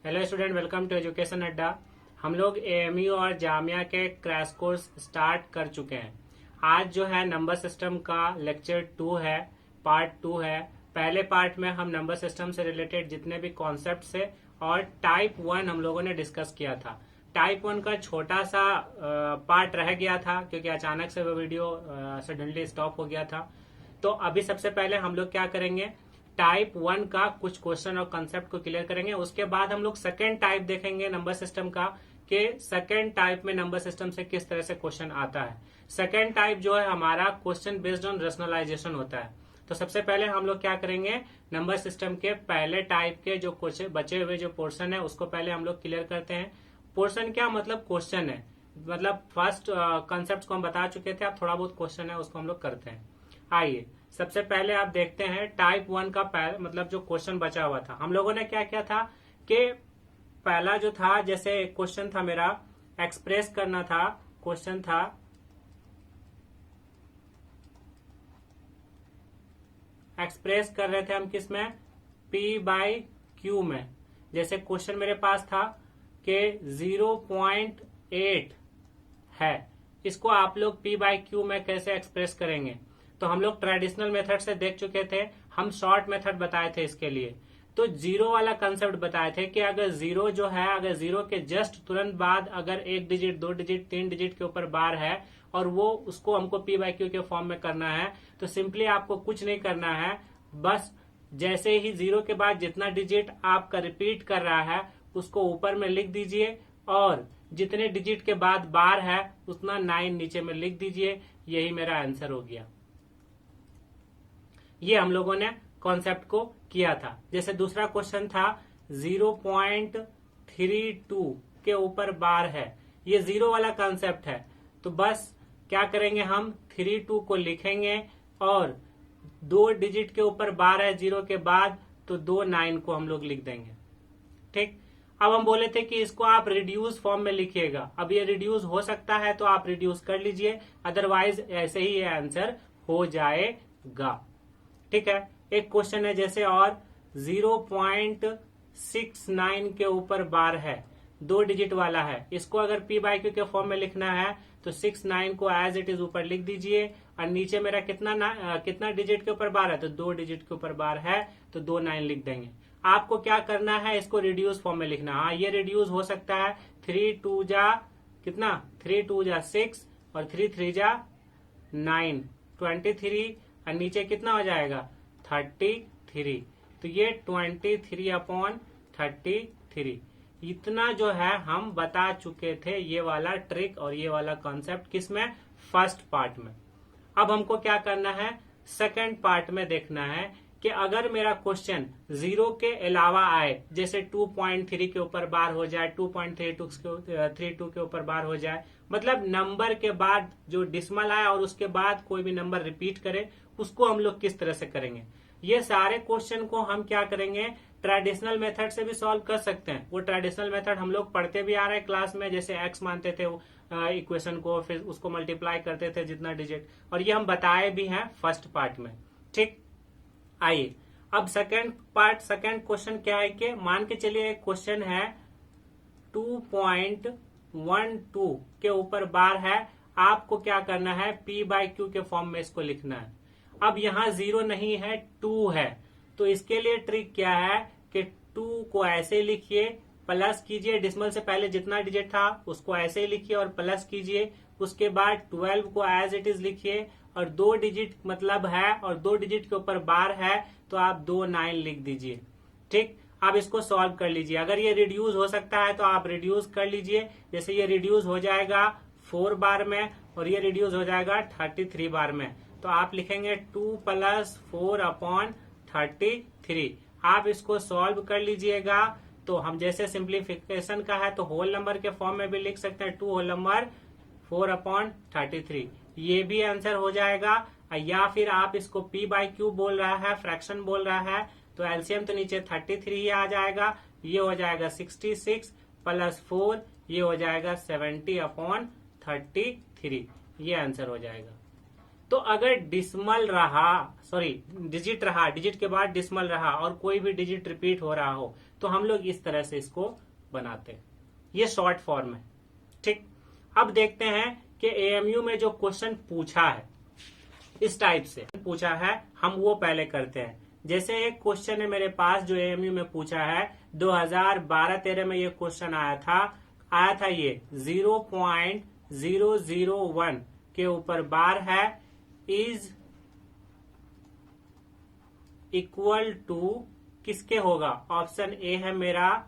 Hello student, welcome to education Adda. हम लोग AMU और जामिया के क्रैश कोर्स स्टार्ट कर चुके हैं। आज जो है नंबर सिस्टम का लेक्चर 2 है, पार्ट 2 है। पहले पार्ट में हम नंबर सिस्टम से रिलेटेड जितने भी कॉन्सेप्ट है और टाइप 1 हम लोगों ने डिस्कस किया था। टाइप 1 का छोटा सा पार्ट रह गया था क्योंकि अचानक से वो वीडियो सडनली स्टॉप हो गया था। तो अभी सबसे पहले हम लोग क्या करेंगे, टाइप 1 का कुछ क्वेश्चन और कंसेप्ट को क्लियर करेंगे। उसके बाद हम लोग सेकेंड टाइप देखेंगे नंबर सिस्टम का कि सेकेंड टाइप में नंबर सिस्टम से किस तरह से क्वेश्चन आता है। सेकेंड टाइप जो है हमारा क्वेश्चन बेस्ड ऑन रेशनलाइजेशन होता है। तो सबसे पहले हम लोग क्या करेंगे, नंबर सिस्टम के पहले टाइप के जो क्वेश्चन बचे हुए जो पोर्शन है उसको पहले हम लोग क्लियर करते हैं। पोर्शन क्या मतलब क्वेश्चन है, मतलब फर्स्ट कंसेप्ट को हम बता चुके थे, अब थोड़ा बहुत क्वेश्चन है उसको हम लोग करते हैं। आइए सबसे पहले आप देखते हैं टाइप 1 का मतलब जो क्वेश्चन बचा हुआ था। हम लोगों ने क्या किया था कि पहला जो था, जैसे क्वेश्चन था मेरा एक्सप्रेस करना था, क्वेश्चन था एक्सप्रेस कर रहे थे हम किस में, P बाई Q में। जैसे क्वेश्चन मेरे पास था कि 0.8 है, इसको आप लोग P बाई Q में कैसे एक्सप्रेस करेंगे। तो हम लोग ट्रेडिशनल मेथड से देख चुके थे, हम शॉर्ट मेथड बताए थे इसके लिए। तो जीरो वाला कंसेप्ट बताए थे कि अगर जीरो जो है, अगर जीरो के जस्ट तुरंत बाद अगर 1 डिजिट 2 डिजिट 3 डिजिट के ऊपर बार है और वो उसको हमको P बाई Q के फॉर्म में करना है, तो सिंपली आपको कुछ नहीं करना है, बस जैसे ही जीरो के बाद जितना डिजिट आपका रिपीट कर रहा है उसको ऊपर में लिख दीजिए और जितने डिजिट के बाद बार है उतना 9 नीचे में लिख दीजिए। यही मेरा आंसर हो गया। ये हम लोगों ने कॉन्सेप्ट को किया था। जैसे दूसरा क्वेश्चन था 0.32 के ऊपर बार है, ये जीरो वाला कॉन्सेप्ट है। तो बस क्या करेंगे, हम 32 को लिखेंगे और 2 डिजिट के ऊपर बार है जीरो के बाद, तो 2 9 को हम लोग लिख देंगे। ठीक, अब हम बोले थे कि इसको आप रिड्यूस फॉर्म में लिखिएगा। अब ये रिड्यूस हो सकता है तो आप रिड्यूस कर लीजिए, अदरवाइज ऐसे ही ये आंसर हो जाएगा। ठीक है, एक क्वेश्चन है जैसे और 0.69 के ऊपर बार है, 2 डिजिट वाला है, इसको अगर P बाई Q के फॉर्म में लिखना है तो 69 को एज इट इज ऊपर लिख दीजिए और नीचे मेरा कितना डिजिट के ऊपर बार है, तो 2 डिजिट के ऊपर बार है तो 2 9 लिख देंगे। आपको क्या करना है, इसको रिड्यूस फॉर्म में लिखना। हाँ, ये रिड्यूस हो सकता है, 3 2 जा कितना, 3 2 जा 6 और 3 3 जा 9, 23 और नीचे कितना हो जाएगा 33। तो ये 23/33 इतना जो है हम बता चुके थे, ये वाला ट्रिक और ये वाला कॉन्सेप्ट किसमें, फर्स्ट पार्ट में। अब हमको क्या करना है, सेकंड पार्ट में देखना है कि अगर मेरा क्वेश्चन जीरो के अलावा आए, जैसे 2.3 के ऊपर बार हो जाए, 2.32 के ऊपर बार हो जाए, मतलब नंबर के बाद जो डिसिमल आए और उसके बाद कोई भी नंबर रिपीट करे, उसको हम लोग किस तरह से करेंगे। ये सारे क्वेश्चन को हम क्या करेंगे, ट्रेडिशनल मेथड से भी सॉल्व कर सकते हैं। वो ट्रेडिशनल मेथड हम लोग पढ़ते भी आ रहे हैं क्लास में, जैसे एक्स मानते थे इक्वेशन को, फिर उसको मल्टीप्लाई करते थे जितना डिजिट, और ये हम बताए भी हैं फर्स्ट पार्ट में। ठीक, आइए अब सेकंड पार्ट, सेकंड क्वेश्चन क्या है कि मान के चलिए एक क्वेश्चन है 2.12 के ऊपर बार है, आपको क्या करना है, P बाई Q के फॉर्म में इसको लिखना है। अब यहाँ 0 नहीं है, 2 है, तो इसके लिए ट्रिक क्या है कि 2 को ऐसे लिखिए, प्लस कीजिए, डिसिमल से पहले जितना डिजिट था उसको ऐसे ही लिखिए और प्लस कीजिए, उसके बाद 12 को एज इट इज लिखिए और 2 डिजिट मतलब है और 2 डिजिट के ऊपर बार है तो आप 2 9 लिख दीजिए। ठीक, आप इसको सॉल्व कर लीजिए। अगर ये रिड्यूस हो सकता है तो आप रिड्यूस कर लीजिए। जैसे ये रिड्यूस हो जाएगा 4 बार में और ये रिड्यूस हो जाएगा 33 बार में, तो आप लिखेंगे 2 + 4/33। आप इसको सॉल्व कर लीजिएगा। तो हम जैसे सिंप्लीफिकेशन का है तो होल नंबर के फॉर्म में भी लिख सकते हैं, 2 होल नंबर 4/33, ये भी आंसर हो जाएगा। या फिर आप इसको P बाई Q बोल रहा है, फ्रैक्शन बोल रहा है, तो एलसीएम तो नीचे 33 ही आ जाएगा, ये हो जाएगा 66 + 4, ये हो जाएगा 70/33, ये आंसर हो जाएगा। तो अगर डिसिमल रहा, सॉरी डिजिट रहा, डिजिट के बाद डिसिमल रहा और कोई भी डिजिट रिपीट हो रहा हो, तो हम लोग इस तरह से इसको बनाते हैं। ये शॉर्ट फॉर्म है। ठीक, अब देखते हैं कि एएमयू में जो क्वेश्चन पूछा है इस टाइप से पूछा है, हम वो पहले करते हैं। जैसे एक क्वेश्चन है मेरे पास जो एएमयू में पूछा है, 2012-13 में ये क्वेश्चन आया था ये 0.001 के ऊपर बार है, इज इक्वल टू किसके होगा? ऑप्शन ए है मेरा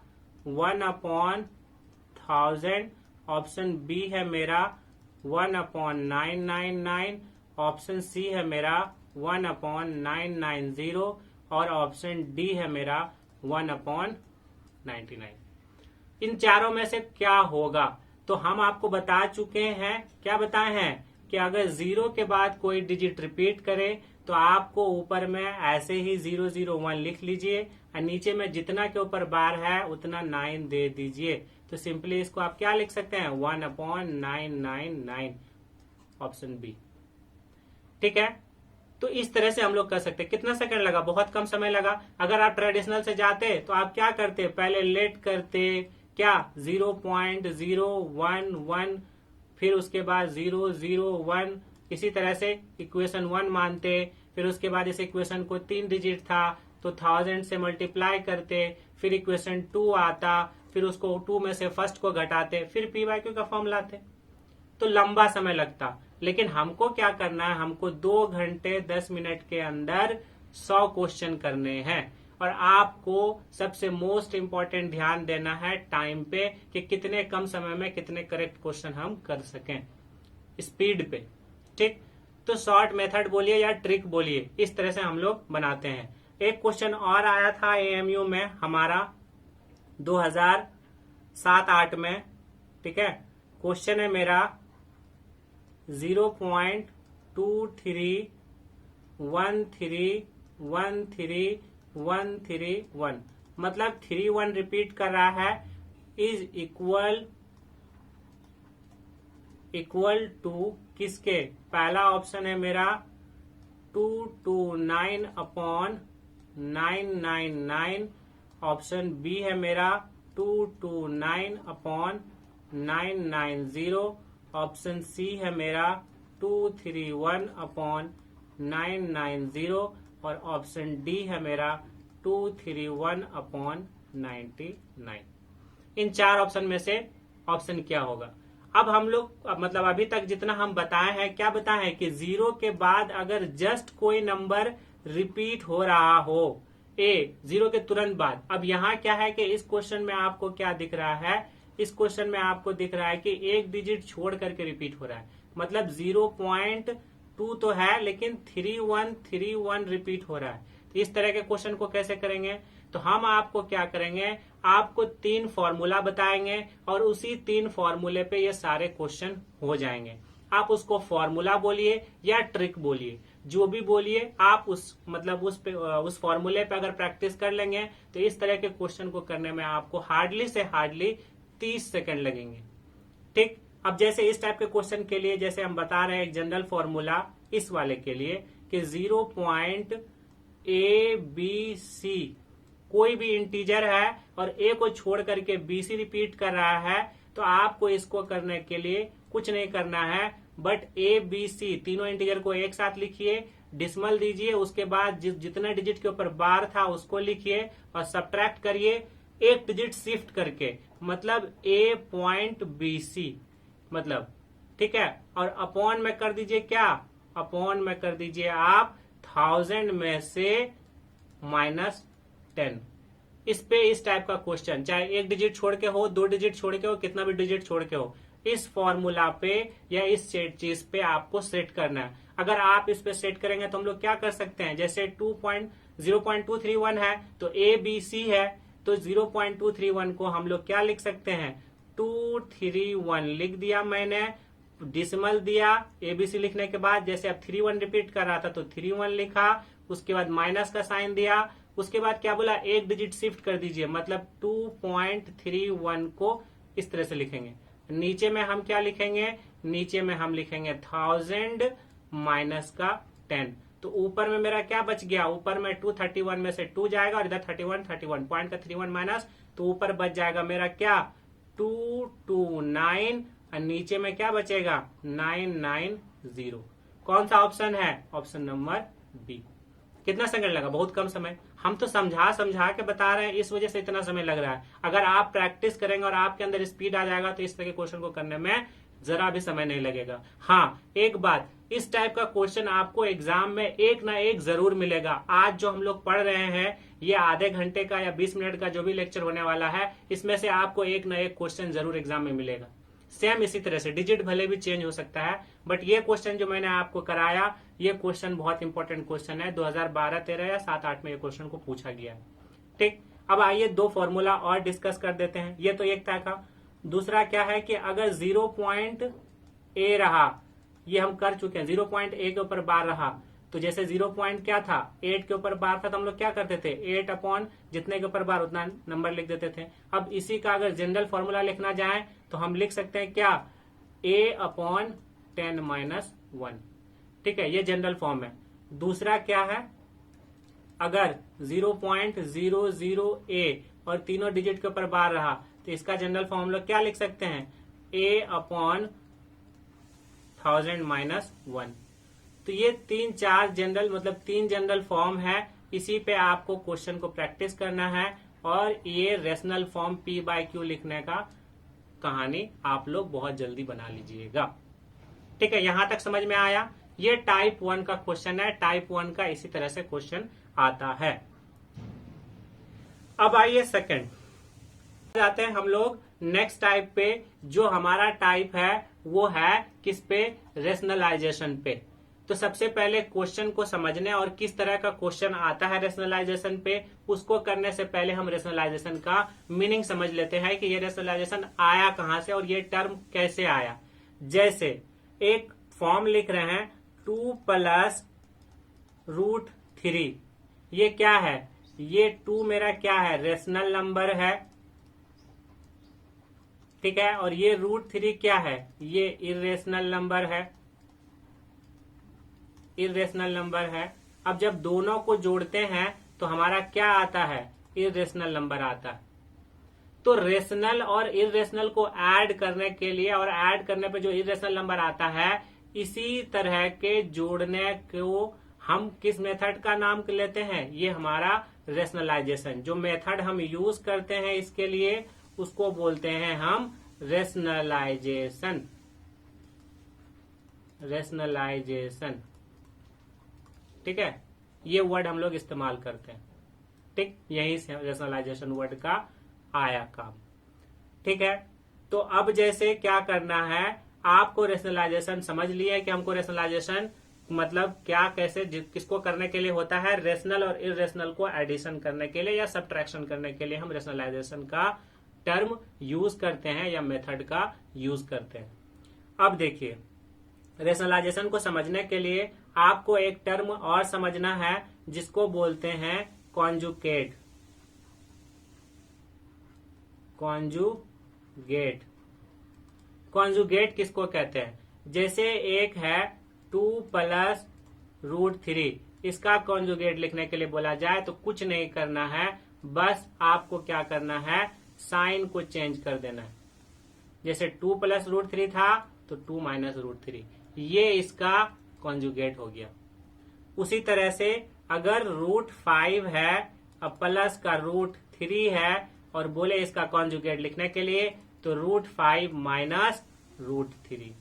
1/1000, ऑप्शन बी है मेरा 1/999, ऑप्शन सी है मेरा 1/990 और ऑप्शन डी है मेरा 1/99। इन चारों में से क्या होगा? तो हम आपको बता चुके हैं, क्या बताए हैं कि अगर 0 के बाद कोई डिजिट रिपीट करे तो आपको ऊपर में ऐसे ही 001 लिख लीजिए और नीचे में जितना के ऊपर बार है उतना 9 दे दीजिए। तो सिंपली इसको आप क्या लिख सकते हैं? 1/999, ऑप्शन बी। ठीक है, तो इस तरह से हम लोग कर सकते हैं। कितना सेकंड लगा? बहुत कम समय लगा। अगर आप ट्रेडिशनल से जाते तो आप क्या करते? पहले लेट करते, क्या 0.011, फिर उसके बाद 001, इसी तरह से इक्वेशन 1 मानते, फिर उसके बाद इस इक्वेशन को 3 डिजिट था तो 1000 से मल्टीप्लाई करते, फिर इक्वेशन 2 आता, फिर उसको 2 में से फर्स्ट को घटाते, फिर पी वाई क्यू का फॉर्म लाते, तो लंबा समय लगता। लेकिन हमको क्या करना है? हमको 2 घंटे 10 मिनट के अंदर 100 क्वेश्चन करने हैं। और आपको सबसे मोस्ट इंपॉर्टेंट ध्यान देना है टाइम पे, कि कितने कम समय में कितने करेक्ट क्वेश्चन हम कर सकें, स्पीड पे। ठीक, तो शॉर्ट मेथड बोलिए या ट्रिक बोलिए, इस तरह से हम लोग बनाते हैं। एक क्वेश्चन और आया था एएमयू में हमारा 2007-8 में। ठीक है, क्वेश्चन है मेरा 0.2313131, मतलब 31 रिपीट कर रहा है, इज इक्वल टू किसके? पहला ऑप्शन है मेरा 229/999, ऑप्शन बी है मेरा 229/990, ऑप्शन सी है मेरा 231/990 और ऑप्शन डी है मेरा 231/99। इन 4 ऑप्शन में से ऑप्शन क्या होगा? अब हम लोग मतलब अभी तक जितना हम बताए हैं, क्या बताए हैं कि 0 के बाद अगर जस्ट कोई नंबर रिपीट हो रहा हो, 0 के तुरंत बाद। अब यहाँ क्या है कि इस क्वेश्चन में आपको क्या दिख रहा है? इस क्वेश्चन में आपको दिख रहा है कि एक डिजिट छोड़ करके रिपीट हो रहा है, मतलब 0.2 तो है लेकिन 3131 रिपीट हो रहा है। तो इस तरह के क्वेश्चन को कैसे करेंगे? तो हम आपको क्या करेंगे, आपको 3 फॉर्मूला बताएंगे और उसी 3 फॉर्मूले पे ये सारे क्वेश्चन हो जाएंगे। आप उसको फॉर्मूला बोलिए या ट्रिक बोलिए, जो भी बोलिए, आप उस फॉर्मूले पे अगर प्रैक्टिस कर लेंगे तो इस तरह के क्वेश्चन को करने में आपको हार्डली से हार्डली 30 सेकंड लगेंगे। ठीक, अब जैसे इस टाइप के क्वेश्चन के लिए जैसे हम बता रहे हैं एक जनरल फॉर्मूला इस वाले के लिए कि 0.ABC कोई भी इंटीजर है और ए को छोड़ करके BC रिपीट कर रहा है, तो आपको इसको करने के लिए कुछ नहीं करना है, बट ABC तीनों इंटीजर को एक साथ लिखिए, डिसमल दीजिए, उसके बाद जितना डिजिट के ऊपर बार था उसको लिखिए और सब्ट्रैक्ट करिए एक डिजिट शिफ्ट करके, मतलब A.BC, मतलब ठीक है। और अपॉन में कर दीजिए क्या? अपॉन में कर दीजिए आप 1000 में से -10। इस पे इस टाइप का क्वेश्चन, चाहे एक डिजिट छोड़ के हो, 2 डिजिट छोड़ के हो, कितना भी डिजिट छोड़ के हो, इस फॉर्मूला पे या इस चीज पे आपको सेट करना है। अगर आप इस पे सेट करेंगे तो हम लोग क्या कर सकते हैं, जैसे 0.231 है तो ABC है, तो 0.231 को हम लोग क्या लिख सकते हैं, 231 लिख दिया मैंने, डिसिमल दिया ABC लिखने के बाद, जैसे अब 31 रिपीट कर रहा था तो 31 लिखा, उसके बाद माइनस का साइन दिया, उसके बाद क्या बोला, एक डिजिट शिफ्ट कर दीजिए, मतलब 2.31 को इस तरह से लिखेंगे। नीचे में हम क्या लिखेंगे, नीचे में हम लिखेंगे 1000 माइनस का 10, तो ऊपर में मेरा क्या बच गया, ऊपर में 231 में से 2 जाएगा और इधर 31 पॉइंट का 31 माइनस, तो ऊपर बच जाएगा मेरा क्या 229 और नीचे में क्या बचेगा 990। कौन सा ऑप्शन है, ऑप्शन नंबर बी। कितना सेकंड लगा, बहुत कम समय। हम तो समझा समझा के बता रहे हैं, इस वजह से इतना समय लग रहा है। अगर आप प्रैक्टिस करेंगे और आपके अंदर स्पीड आ जाएगा तो इस तरह के क्वेश्चन को करने में जरा भी समय नहीं लगेगा। हाँ, एक बात, इस टाइप का क्वेश्चन आपको एग्जाम में एक ना एक जरूर मिलेगा। आज जो हम लोग पढ़ रहे हैं ये आधे घंटे का या 20 मिनट का जो भी लेक्चर होने वाला है, इसमें से आपको एक ना एक क्वेश्चन जरूर एग्जाम में मिलेगा। सेम इसी तरह से डिजिट भले भी चेंज हो सकता है, बट ये क्वेश्चन जो मैंने आपको कराया ये क्वेश्चन बहुत इंपॉर्टेंट क्वेश्चन है। 2012-13 या 7-8 में ये क्वेश्चन को पूछा गया है। ठीक, अब आइए दो फॉर्मूला और डिस्कस कर देते हैं। ये तो एक तरह का। दूसरा क्या है कि अगर 0.a रहा, ये हम कर चुके हैं, 0.a के ऊपर बार रहा, तो जैसे 0 पॉइंट क्या था 8 के ऊपर बार था, तो हम लोग क्या करते थे 8 अपॉन जितने के ऊपर बार उतना नंबर लिख देते थे। अब इसी का अगर जनरल फॉर्मूला लिखना जाए तो हम लिख सकते हैं क्या a अपॉन 10-1। ठीक है, ये जनरल फॉर्म है। दूसरा क्या है, अगर 0.00a और तीनों डिजिट के ऊपर बार रहा तो इसका जनरल फॉर्म हम लोग क्या लिख सकते हैं a अपॉन 1000-1। तो ये 3-4 जनरल मतलब 3 जनरल फॉर्म है। इसी पे आपको क्वेश्चन को प्रैक्टिस करना है और ये रेशनल फॉर्म p/q लिखने का कहानी आप लोग बहुत जल्दी बना लीजिएगा। ठीक है, यहां तक समझ में आया। ये टाइप 1 का क्वेश्चन है। टाइप 1 का इसी तरह से क्वेश्चन आता है। अब आइए सेकंड जाते हैं हम लोग नेक्स्ट टाइप पे। जो हमारा टाइप है वो है किस पे, रेशनलाइजेशन पे। तो सबसे पहले क्वेश्चन को समझने और किस तरह का क्वेश्चन आता है रेशनलाइजेशन पे, उसको करने से पहले हम रेशनलाइजेशन का मीनिंग समझ लेते हैं कि ये रेशनलाइजेशन आया कहां से और ये टर्म कैसे आया। जैसे एक फॉर्म लिख रहे हैं 2 + √3। ये क्या है, ये 2 मेरा क्या है रेशनल नंबर है। ठीक है, और ये √3 क्या है, ये इरेशनल नंबर है। इरेशनल नंबर है। अब जब दोनों को जोड़ते हैं तो हमारा क्या आता है, इरेशनल नंबर आता है। तो रेशनल और इरेशनल को ऐड करने के लिए और ऐड करने पे जो इरेशनल नंबर आता है, इसी तरह के जोड़ने को हम किस मेथड का नाम लेते हैं, ये हमारा रेशनलाइजेशन। जो मेथड हम यूज करते हैं इसके लिए उसको बोलते हैं हम रेशनलाइजेशन। रेशनलाइजेशन, ठीक है, ये वर्ड हम लोग इस्तेमाल करते हैं। ठीक, यही से रेशनलाइजेशन वर्ड का आया काम। ठीक है, तो अब जैसे क्या करना है, आपको रेशनलाइजेशन समझ लिए कि हमको रेशनलाइजेशन मतलब क्या, कैसे, किसको करने के लिए होता है, रेशनल और इरेशनल को एडिशन करने के लिए या सब्ट्रैक्शन करने के लिए हम रेशनलाइजेशन का टर्म यूज करते हैं या मेथड का यूज करते हैं। अब देखिए, रेशनलाइजेशन को समझने के लिए आपको एक टर्म और समझना है जिसको बोलते हैं कॉन्जुगेट। कॉन्जुगेट, कॉन्जुगेट किसको कहते हैं, जैसे एक है 2 + √3, इसका कॉन्जुगेट लिखने के लिए बोला जाए तो कुछ नहीं करना है, बस आपको क्या करना है, साइन को चेंज कर देना है। जैसे 2 + √3 था तो 2 - √3, ये इसका कॉन्जुगेट हो गया। उसी तरह से अगर √5 है अब प्लस का √3 है और बोले इसका कॉन्जुगेट लिखने के लिए तो √5 - √3,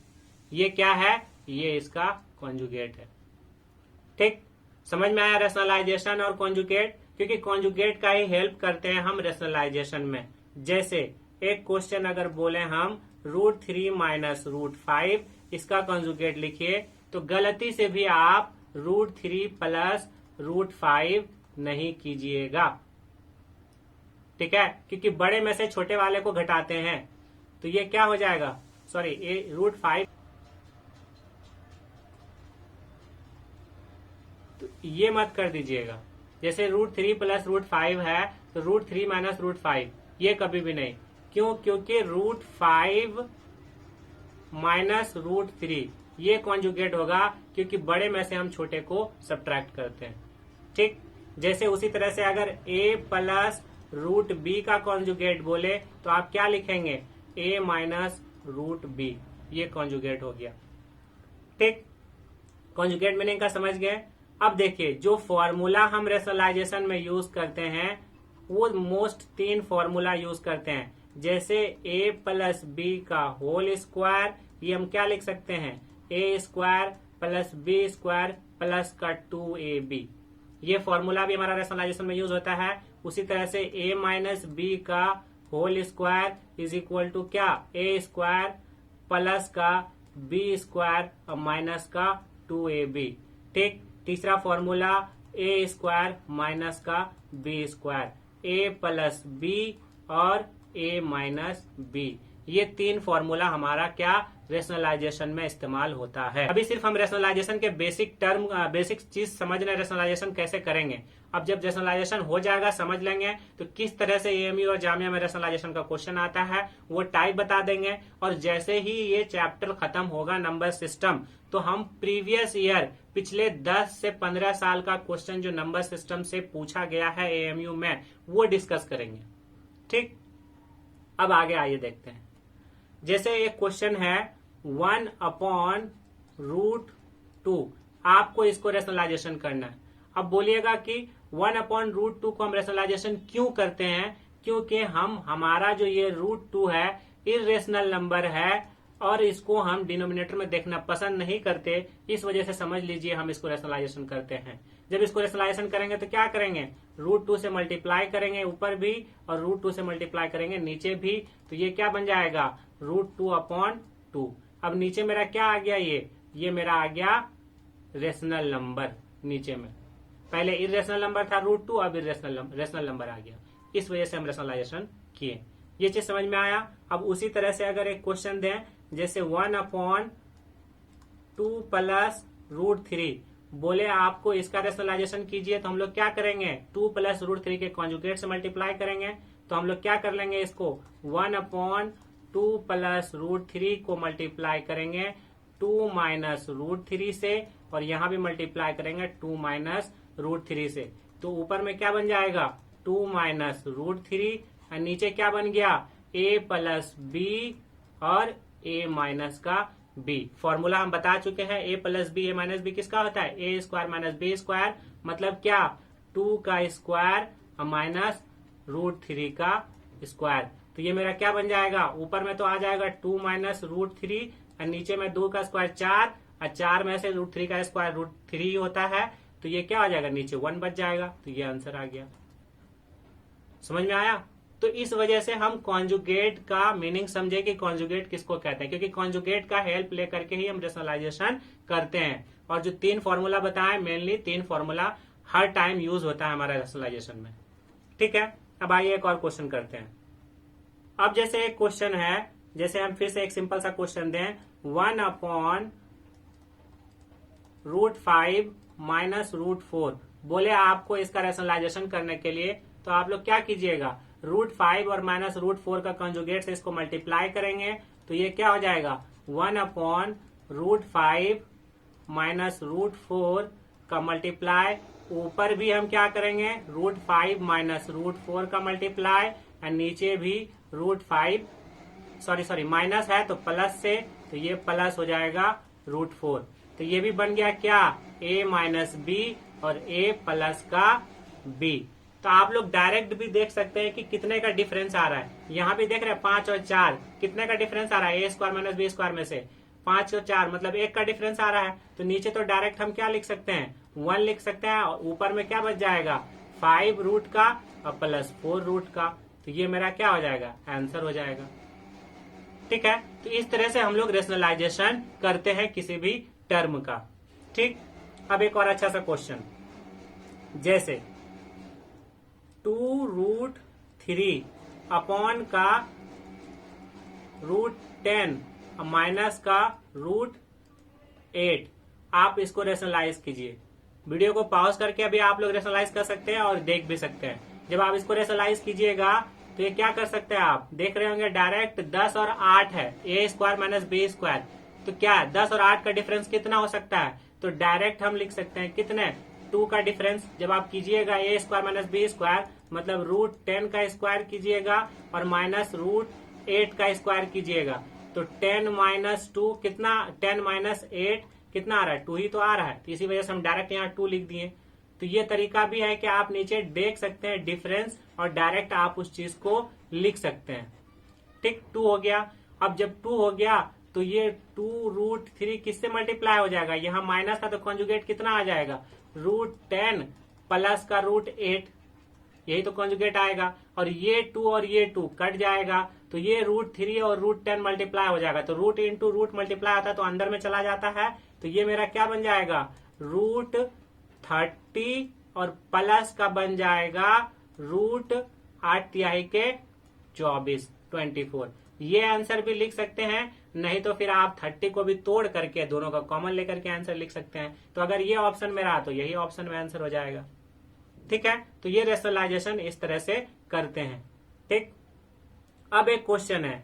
ये क्या है, ये इसका कॉन्जुगेट है। ठीक, समझ में आया रेशनलाइजेशन और कॉन्जुगेट, क्योंकि कॉन्जुगेट का ही हेल्प करते हैं हम रेशनलाइजेशन में। जैसे एक क्वेश्चन अगर बोले हम √3 - √5, इसका कॉन्जुगेट लिखिए, तो गलती से भी आप √3 + √5 नहीं कीजिएगा। ठीक है, क्योंकि बड़े में से छोटे वाले को घटाते हैं तो ये क्या हो जाएगा, सॉरी √5, तो ये मत कर दीजिएगा। जैसे √3 + √5 है तो √3 - √5, ये कभी भी नहीं। क्यों, क्योंकि √5 - √3 ये कॉन्जुगेट होगा क्योंकि बड़े में से हम छोटे को सब्ट्रैक्ट करते हैं। ठीक, जैसे उसी तरह से अगर a प्लस रूट बी का कॉन्जुगेट बोले तो आप क्या लिखेंगे, a माइनस रूट बी, ये कॉन्जुगेट हो गया। ठीक, कॉन्जुगेट मीनिंग का समझ गए। अब देखिए जो फॉर्मूला हम रेशनलाइजेशन में यूज करते हैं वो मोस्ट 3 फॉर्मूला यूज करते हैं। जैसे a प्लस बी का होल स्क्वायर, ये हम क्या लिख सकते हैं, a square plus B square plus का 2ab, ये फॉर्मूला भी हमारा रेशनलाइजेशन में यूज होता है। उसी तरह से a माइनस बी का whole square is equal to क्या, a स्क्वायर प्लस का बी स्क्वायर और माइनस का 2ab। ठीक, तीसरा फॉर्मूला a स्क्वायर माइनस का B square, a plus B और a माइनस बी, ये 3 फॉर्मूला हमारा क्या रेशनलाइजेशन में इस्तेमाल होता है। अभी सिर्फ हम रेशनलाइजेशन के बेसिक टर्म, बेसिक चीज समझ रहे, रेशनलाइजेशन कैसे करेंगे। अब जब रेशनलाइजेशन हो जाएगा, समझ लेंगे, तो किस तरह से एएमयू और जामिया में रेशनलाइजेशन का क्वेश्चन आता है वो टाइप बता देंगे। और जैसे ही ये चैप्टर खत्म होगा नंबर सिस्टम, तो हम प्रीवियस ईयर पिछले 10 से 15 साल का क्वेश्चन जो नंबर सिस्टम से पूछा गया है एएमयू में वो डिस्कस करेंगे। ठीक, अब आगे आइए देखते हैं। जैसे एक क्वेश्चन है 1/√2, आपको इसको रेशनलाइजेशन करना है। अब बोलिएगा कि 1/√2 को हम रेशनलाइजेशन क्यों करते हैं, क्योंकि हमारा जो ये √2 है इर्रेशनल नंबर है और इसको हम डिनोमिनेटर में देखना पसंद नहीं करते, इस वजह से समझ लीजिए हम इसको रेशनलाइजेशन करते हैं। जब इसको रेशनलाइजेशन करेंगे तो क्या करेंगे, √2 से मल्टीप्लाई करेंगे ऊपर भी और √2 से मल्टीप्लाई करेंगे नीचे भी, तो ये क्या बन जाएगा, √2/2। अब नीचे मेरा क्या आ गया, ये मेरा आ गया रेशनल नंबर। नीचे में पहले इरेशनल नंबर था √2, अब रेशनल नंबर आ गया, इस वजह से हम रेशनलाइजेशन किए। ये चीज समझ में आया। अब उसी तरह से अगर एक क्वेश्चन दें जैसे 1/2 प्लस √3, बोले आपको इसका रेशनलाइजेशन कीजिए, तो हम लोग क्या करेंगे, 2 प्लस √3 के कॉन्जुगेट से मल्टीप्लाई करेंगे। तो हम लोग क्या कर लेंगे, इसको 1/2 प्लस √3 को मल्टीप्लाई करेंगे 2 माइनस √3 से, और यहां भी मल्टीप्लाई करेंगे 2 माइनस √3 से। तो ऊपर में क्या बन जाएगा, 2 माइनस √3, और नीचे क्या बन गया, a प्लस बी और a माइनस का b। फॉर्मूला हम बता चुके हैं, a plus B, a minus B किसका होता है, a square minus B square, मतलब क्या, 2 का स्क्वायर माइनस √3 का स्क्वायर। तो ये मेरा क्या बन जाएगा, ऊपर में तो आ जाएगा 2 माइनस √3 और नीचे में 2 का स्क्वायर 4, और 4 में से √3 का स्क्वायर √3 होता है, तो ये क्या हो जाएगा, नीचे 1 बच जाएगा। तो ये आंसर आ गया। समझ में आया। तो इस वजह से हम कॉन्जुगेट का मीनिंग समझे कि कॉन्जुगेट किसको कहते हैं, क्योंकि कॉन्जुगेट का हेल्प लेकर के ही हम रेशनलाइजेशन करते हैं। और जो 3 फॉर्मूला बताए, मेनली 3 फॉर्मूला हर टाइम यूज होता है हमारा रेशनलाइजेशन में। ठीक है, अब आइए एक और क्वेश्चन करते हैं। अब जैसे एक क्वेश्चन है, जैसे हम फिर से एक सिंपल सा क्वेश्चन दें, 1/√5 माइनस √4, बोले आपको इसका रेशनलाइजेशन करने के लिए, तो आप लोग क्या कीजिएगा, √5 और माइनस √4 का कंजुगेट से इसको मल्टीप्लाई करेंगे, तो ये क्या हो जाएगा, 1/√5 माइनस √4 का मल्टीप्लाई, ऊपर भी हम क्या करेंगे, √5 माइनस √4 का मल्टीप्लाई, और नीचे भी √5 सॉरी माइनस है तो प्लस से, तो ये प्लस हो जाएगा √4। तो ये भी बन गया क्या, a माइनस बी और a प्लस का b। तो आप लोग डायरेक्ट भी देख सकते हैं कि कितने का डिफरेंस आ रहा है। यहाँ भी देख रहे हैं 5 और 4, कितने का डिफरेंस आ रहा है, a square minus B square में से 5 और 4 मतलब 1 का डिफरेंस आ रहा है। तो नीचे तो डायरेक्ट हम क्या लिख सकते हैं, 1 लिख सकते हैं, और ऊपर में क्या बच जाएगा, 5 रूट का और प्लस 4 रूट का। तो ये मेरा क्या हो जाएगा, आंसर हो जाएगा। ठीक है, तो इस तरह से हम लोग रेशनलाइजेशन करते हैं किसी भी टर्म का। ठीक, अब एक और अच्छा सा क्वेश्चन, जैसे 2√3 अपॉन का √10 माइनस का √8, आप इसको रेशनलाइज कीजिए। वीडियो को पॉज करके अभी आप लोग रेशनलाइज कर सकते हैं और देख भी सकते हैं। जब आप इसको रेशनलाइज कीजिएगा तो ये क्या कर सकते हैं, आप देख रहे होंगे डायरेक्ट 10 और 8 है, a square minus B square, तो क्या है 10 और 8 का डिफरेंस कितना हो सकता है, तो डायरेक्ट हम लिख सकते हैं कितने 2 का डिफरेंस जब आप कीजिएगा ए स्क्वायर माइनस बी स्क्वायर मतलब √10 का स्क्वायर कीजिएगा और माइनस √8 का स्क्वायर कीजिएगा तो 10 माइनस 2 कितना 10 माइनस 8 कितना आ रहा है 2 ही तो आ रहा है, तो इसी वजह से हम डायरेक्ट यहाँ 2 लिख दिए। तो ये तरीका भी है कि आप नीचे देख सकते हैं डिफरेंस और डायरेक्ट आप उस चीज को लिख सकते हैं। ठीक 2 हो गया। अब जब 2 हो गया तो ये 2√3 किससे मल्टीप्लाई हो जाएगा, यहाँ माइनस था तो कॉन्जुगेट कितना आ जाएगा √10 प्लस का √8, यही तो कॉन्जुगेट आएगा। और ये 2 और ये 2 कट जाएगा तो ये √3 और √10 मल्टीप्लाई हो जाएगा, तो रूट इंटू रूट मल्टीप्लाई आता है तो अंदर में चला जाता है, तो ये मेरा क्या बन जाएगा √30 और प्लस का बन जाएगा √8 के 24। ये आंसर भी लिख सकते हैं, नहीं तो फिर आप 30 को भी तोड़ करके दोनों का कॉमन लेकर के आंसर लिख सकते हैं। तो अगर ये ऑप्शन में रहा तो यही ऑप्शन में आंसर हो जाएगा। ठीक है, तो ये रेशनलाइजेशन इस तरह से करते हैं। ठीक, अब एक क्वेश्चन है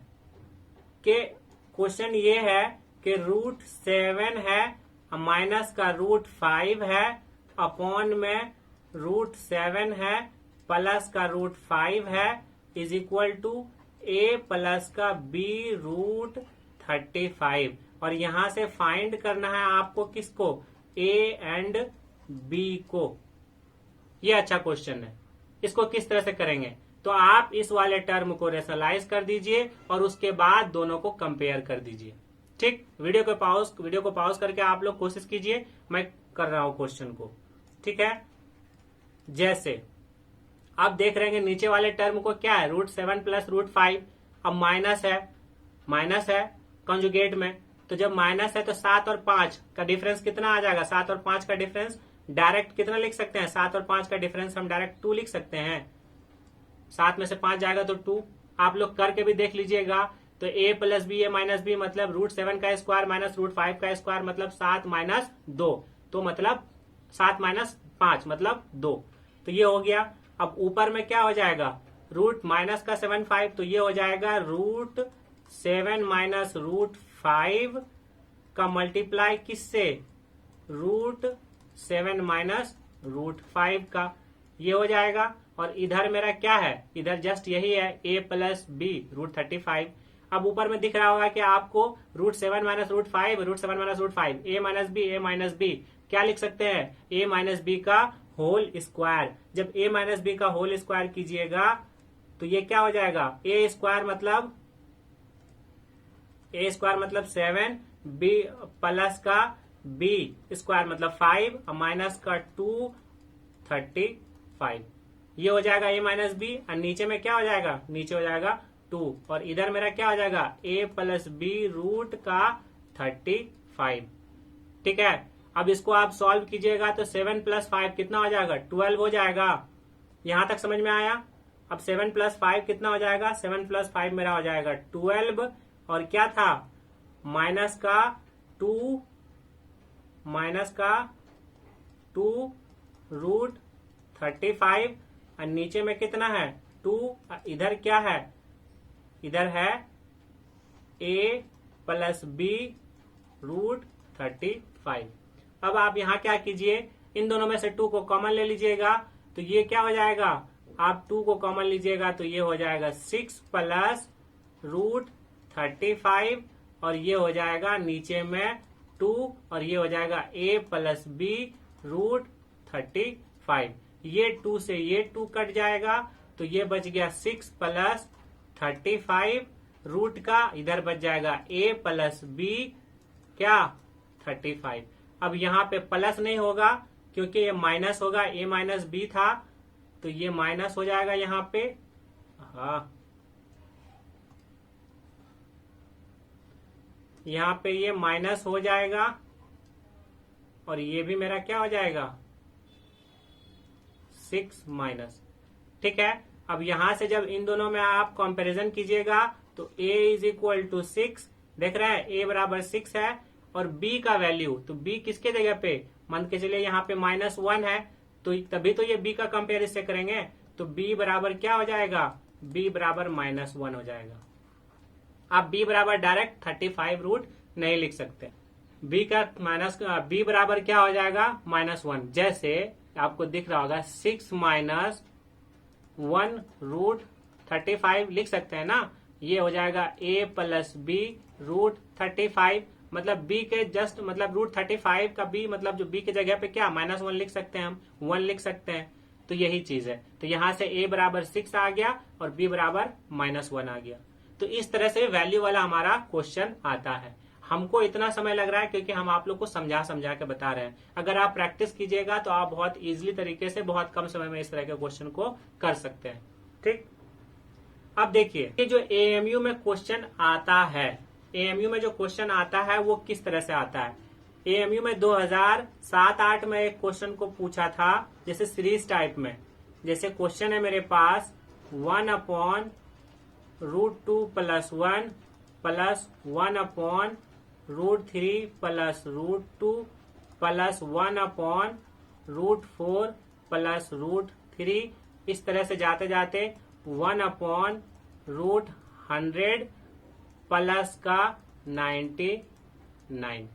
कि क्वेश्चन ये है कि √7 है माइनस का √5 है अपॉन में √7 है प्लस का √5 है is equal to a plus का b √35 और यहां से फाइंड करना है आपको किसको a एंड b को। ये अच्छा क्वेश्चन है, इसको किस तरह से करेंगे, तो आप इस वाले टर्म को रेशनलाइज कर दीजिए और उसके बाद दोनों को कंपेयर कर दीजिए। ठीक, वीडियो को पॉज करके आप लोग कोशिश कीजिए, मैं कर रहा हूं क्वेश्चन को। ठीक है, जैसे आप देख रहे हैं नीचे वाले टर्म को क्या है √7 प्लस √5, अब माइनस है कंजुगेट में, तो जब माइनस है तो 7 और 5 का डिफरेंस कितना आ जाएगा, 7 और 5 का डिफरेंस डायरेक्ट कितना लिख सकते हैं, 7 और 5 का डिफरेंस हम डायरेक्ट 2 लिख सकते हैं, 7 में से 5 जाएगा तो 2। आप लोग करके भी देख लीजिएगा, तो a plus B A minus B मतलब √7 का स्क्वायर माइनस √5 का स्क्वायर मतलब 7 माइनस 2, तो मतलब 7 माइनस 5 मतलब 2, तो ये हो गया। अब ऊपर में क्या हो जाएगा रूट माइनस का 7 तो ये हो जाएगा √7 माइनस √5 का मल्टीप्लाई किससे √7 माइनस √5 का, ये हो जाएगा। और इधर मेरा क्या है, इधर जस्ट यही है a प्लस बी √35। अब ऊपर में दिख रहा होगा कि आपको √7 माइनस √5 a माइनस बी क्या लिख सकते हैं a माइनस बी का होल स्क्वायर। जब a माइनस बी का होल स्क्वायर कीजिएगा तो ये क्या हो जाएगा a स्क्वायर मतलब 7 b प्लस का b स्क्वायर मतलब 5 और माइनस का 235, ये हो जाएगा a माइनस बी और नीचे में क्या हो जाएगा, नीचे हो जाएगा 2 और इधर मेरा क्या हो जाएगा a प्लस बी रूट का 35। ठीक है, अब इसको आप सॉल्व कीजिएगा तो 7 प्लस 5 कितना हो जाएगा 12 हो जाएगा। यहां तक समझ में आया। अब 7 प्लस 5 कितना हो जाएगा, 7 प्लस 5 मेरा हो जाएगा 12 और क्या था माइनस का 2 √35 और नीचे में कितना है 2, इधर क्या है, इधर है a प्लस बी √35। अब आप यहाँ क्या कीजिए, इन दोनों में से 2 को कॉमन ले लीजिएगा तो ये क्या हो जाएगा, आप 2 को कॉमन लीजिएगा तो ये हो जाएगा 6 प्लस √35 और ये हो जाएगा नीचे में 2 और ये हो जाएगा a प्लस बी √35। ये 2 से ये 2 कट जाएगा तो ये बच गया 6 प्लस 35 रूट का, इधर बच जाएगा a प्लस बी क्या 35। अब यहाँ पे प्लस नहीं होगा क्योंकि ये माइनस होगा, a माइनस बी था तो ये माइनस हो जाएगा यहाँ पे। हाँ, यहाँ पे ये माइनस हो जाएगा और ये भी मेरा क्या हो जाएगा 6 माइनस। ठीक है, अब यहां से जब इन दोनों में आप कंपैरिजन कीजिएगा तो a इज इक्वल टू 6, देख रहे हैं a बराबर 6 है और b का वैल्यू, तो b किसके जगह पे मान के चलिए यहाँ पे -1 है तो तभी तो ये b का कंपेयर इससे करेंगे, तो b बराबर क्या हो जाएगा, b बराबर -1 हो जाएगा। आप b बराबर डायरेक्ट 35 नहीं लिख सकते। बी का माइनस बी बराबर क्या हो जाएगा -1। जैसे आपको दिख रहा होगा 6 माइनस 1 रूट 35 लिख सकते हैं ना। ये हो जाएगा a प्लस बी रूट 35, मतलब b के जस्ट मतलब रूट 35 का b मतलब जो b की जगह पे क्या -1 लिख सकते हैं, हम 1 लिख सकते हैं। तो यही चीज है। तो यहां से a बराबर 6 आ गया और b बराबर -1 आ गया। तो इस तरह से वैल्यू वाला हमारा क्वेश्चन आता है। हमको इतना समय लग रहा है क्योंकि हम आप लोग को समझा समझा के बता रहे हैं। अगर आप प्रैक्टिस कीजिएगा तो आप बहुत इजीली तरीके से बहुत कम समय में इस तरह के क्वेश्चन को कर सकते हैं। ठीक, अब देखिए ये जो एएमयू में क्वेश्चन आता है, एएमयू में जो क्वेश्चन आता है वो किस तरह से आता है। एएमयू में 2007-8 में एक क्वेश्चन को पूछा था, जैसे सीरीज टाइप में। जैसे क्वेश्चन है मेरे पास 1/√2 + 1 प्लस 1/√3 प्लस √2 प्लस 1/√4 प्लस √3, इस तरह से जाते जाते 1/√100 प्लस का 99।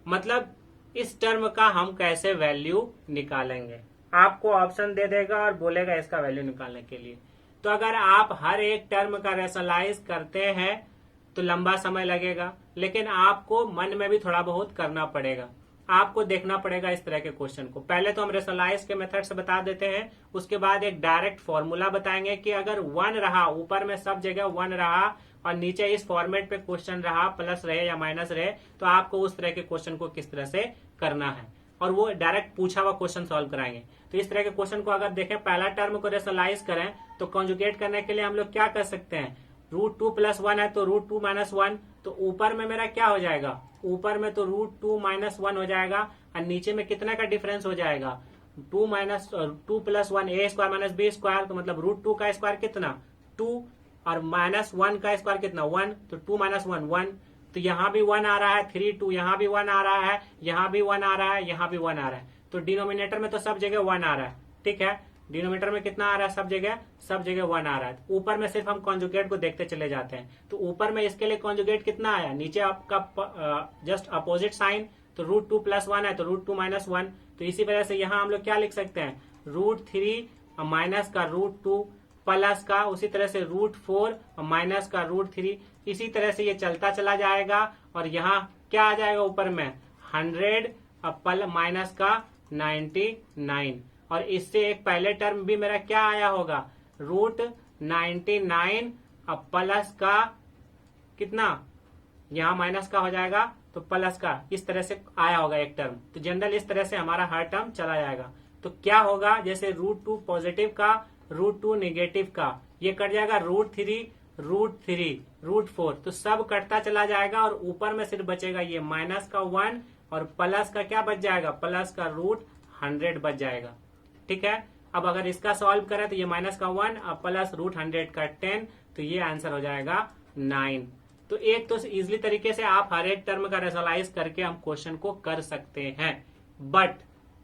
मतलब इस टर्म का हम कैसे वैल्यू निकालेंगे। आपको ऑप्शन दे देगा और बोलेगा इसका वैल्यू निकालने के लिए। तो अगर आप हर एक टर्म का रेशनलाइज करते हैं तो लंबा समय लगेगा, लेकिन आपको मन में भी थोड़ा बहुत करना पड़ेगा। आपको देखना पड़ेगा इस तरह के क्वेश्चन को। पहले तो हम रेशनलाइज के मेथड से बता देते हैं, उसके बाद एक डायरेक्ट फॉर्मूला बताएंगे कि अगर 1 रहा, ऊपर में सब जगह 1 रहा और नीचे इस फॉर्मेट पे क्वेश्चन रहा, प्लस रहे या माइनस रहे, तो आपको उस तरह के क्वेश्चन को किस तरह से करना है, और वो डायरेक्ट पूछा हुआ क्वेश्चन सॉल्व कराएंगे। तो इस तरह के क्वेश्चन को अगर देखें, पहला टर्म को रेशनलाइज करें तो कॉन्जुगेट करने के लिए हम लोग क्या कर सकते हैं, √2 + 1 है तो √2 - 1, तो ऊपर में मेरा क्या हो जाएगा, ऊपर में तो √2 - 1 हो जाएगा और नीचे में कितना का डिफरेंस हो जाएगा, 2 + 1 a² - b², तो मतलब √2 का स्क्वायर कितना 2 और -1 का स्क्वायर कितना 1, तो 2 - 1 1। तो यहाँ भी 1 आ रहा है, 3 2, यहाँ भी 1 आ रहा है, यहाँ भी 1 आ रहा है, यहाँ भी 1 आ रहा है। तो डिनोमिनेटर में तो सब जगह 1 आ रहा है। ठीक है, डिनोमिनेटर में कितना आ रहा है, सब जगह 1 आ रहा है। ऊपर में सिर्फ हम कॉन्जुगेट को देखते चले जाते हैं। तो ऊपर में इसके लिए कॉन्जुगेट कितना आया, नीचे आपका जस्ट अपोजिट साइन, तो √2 + 1 है तो √2 - 1। तो इसी वजह से यहाँ हम लोग क्या लिख सकते हैं, √3 माइनस का √2 प्लस का उसी तरह से √4 और माइनस का √3, इसी तरह से ये चलता चला जाएगा। और यहाँ क्या आ जाएगा ऊपर में 100 माइनस का 99, और इससे एक पहले टर्म भी मेरा क्या आया होगा, √99 प्लस का कितना, यहाँ माइनस का हो जाएगा तो प्लस का, इस तरह से आया होगा एक टर्म। तो जनरल इस तरह से हमारा हर टर्म चला जाएगा। तो क्या होगा, जैसे √2 पॉजिटिव का, √2 नेगेटिव का, ये कट जाएगा √3 √3 √4, तो सब कटता चला जाएगा और ऊपर में सिर्फ बचेगा ये माइनस का 1 और प्लस का क्या बच जाएगा, प्लस का √100 बच जाएगा। ठीक है, अब अगर इसका सॉल्व करें तो ये माइनस का 1 और प्लस √100 का 10, तो ये आंसर हो जाएगा 9। तो एक तो इजिली तरीके से आप हर एक टर्म का रेशनलाइज करके हम क्वेश्चन को कर सकते हैं। बट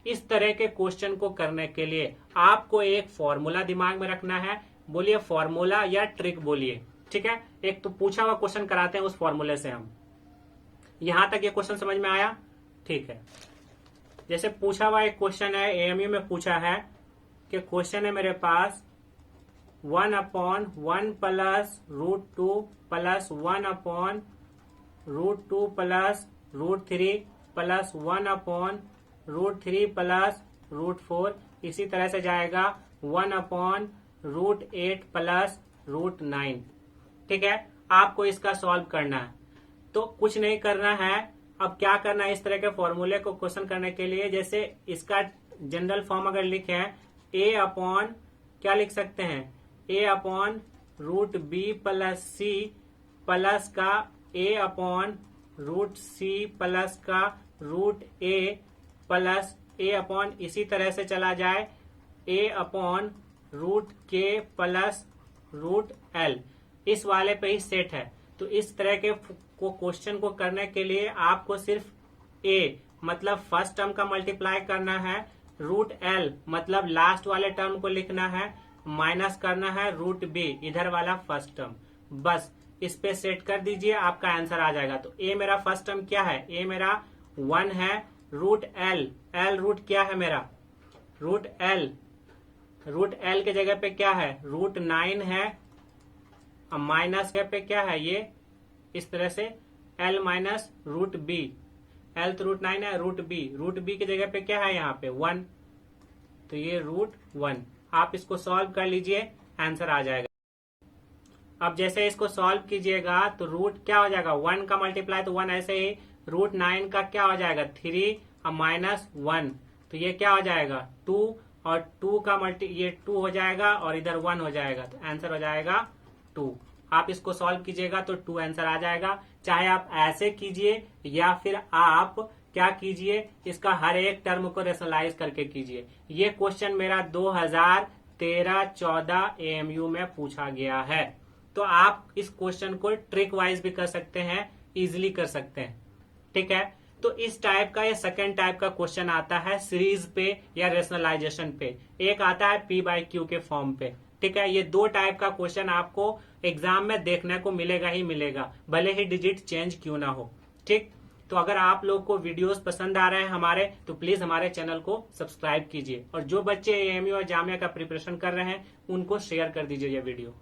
इस तरह के क्वेश्चन को करने के लिए आपको एक फॉर्मूला दिमाग में रखना है। बोलिए फॉर्मूला या ट्रिक बोलिए। ठीक है, एक तो पूछा हुआ क्वेश्चन कराते हैं उस फॉर्मूले से हम। यहां तक ये क्वेश्चन समझ में आया? ठीक है, जैसे पूछा हुआ एक क्वेश्चन है, एएमयू में पूछा है कि क्वेश्चन है मेरे पास 1/1 plus √2 plus 1/√2 plus √3 plus 1/√3 plus √4, इसी तरह से जाएगा 1/√8 प्लस √9। ठीक है, आपको इसका सॉल्व करना है। तो कुछ नहीं करना है, अब क्या करना है, इस तरह के फॉर्मूले को क्वेश्चन करने के लिए, जैसे इसका जनरल फॉर्म अगर लिखे a/ क्या लिख सकते हैं, a/√b प्लस c प्लस का a/√c प्लस का √a प्लस a/ इसी तरह से चला जाए a/√k प्लस √l, इस वाले पे ही सेट है। तो इस तरह के क्वेश्चन को करने के लिए आपको सिर्फ a मतलब फर्स्ट टर्म का मल्टीप्लाई करना है, √l मतलब लास्ट वाले टर्म को लिखना है, माइनस करना है √b इधर वाला फर्स्ट टर्म। बस इस पे सेट कर दीजिए, आपका आंसर आ जाएगा। तो ए मेरा फर्स्ट टर्म क्या है, ए मेरा 1 है, रूट एल, एल रूट क्या है मेरा, रूट एल, रूट एल के जगह पे क्या है, रूट 9 है, माइनस के पे क्या है ये, इस तरह से L minus root B, L तो रूट 9 है, रूट बी की जगह पे क्या है यहाँ पे 1, तो ये रूट 1। आप इसको सॉल्व कर लीजिए, आंसर आ जाएगा। अब जैसे इसको सॉल्व कीजिएगा तो रूट क्या हो जाएगा, 1 का मल्टीप्लाई तो 1, ऐसे ही रूट 9 का क्या हो जाएगा 3 और माइनस 1, तो ये क्या हो जाएगा 2, और 2 का मल्टी ये 2 हो जाएगा और इधर 1 हो जाएगा, तो आंसर हो जाएगा 2। आप इसको सॉल्व कीजिएगा तो 2 आंसर आ जाएगा। चाहे आप ऐसे कीजिए या फिर आप क्या कीजिए, इसका हर एक टर्म को रेशनलाइज करके कीजिए। ये क्वेश्चन मेरा 2013-14 एएमयू में पूछा गया है, तो आप इस क्वेश्चन को ट्रिक वाइज भी कर सकते हैं, इजिली कर सकते हैं। ठीक है, तो इस टाइप का ये सेकेंड टाइप का क्वेश्चन आता है सीरीज पे या रेशनलाइजेशन पे, एक आता है पी बाई क्यू के फॉर्म पे। ठीक है, ये दो टाइप का क्वेश्चन आपको एग्जाम में देखने को मिलेगा ही मिलेगा, भले ही डिजिट चेंज क्यों ना हो। ठीक, तो अगर आप लोग को वीडियोस पसंद आ रहे हैं हमारे, तो प्लीज हमारे चैनल को सब्सक्राइब कीजिए, और जो बच्चे एएमयू और जामिया का प्रिपरेशन कर रहे हैं उनको शेयर कर दीजिए ये वीडियो।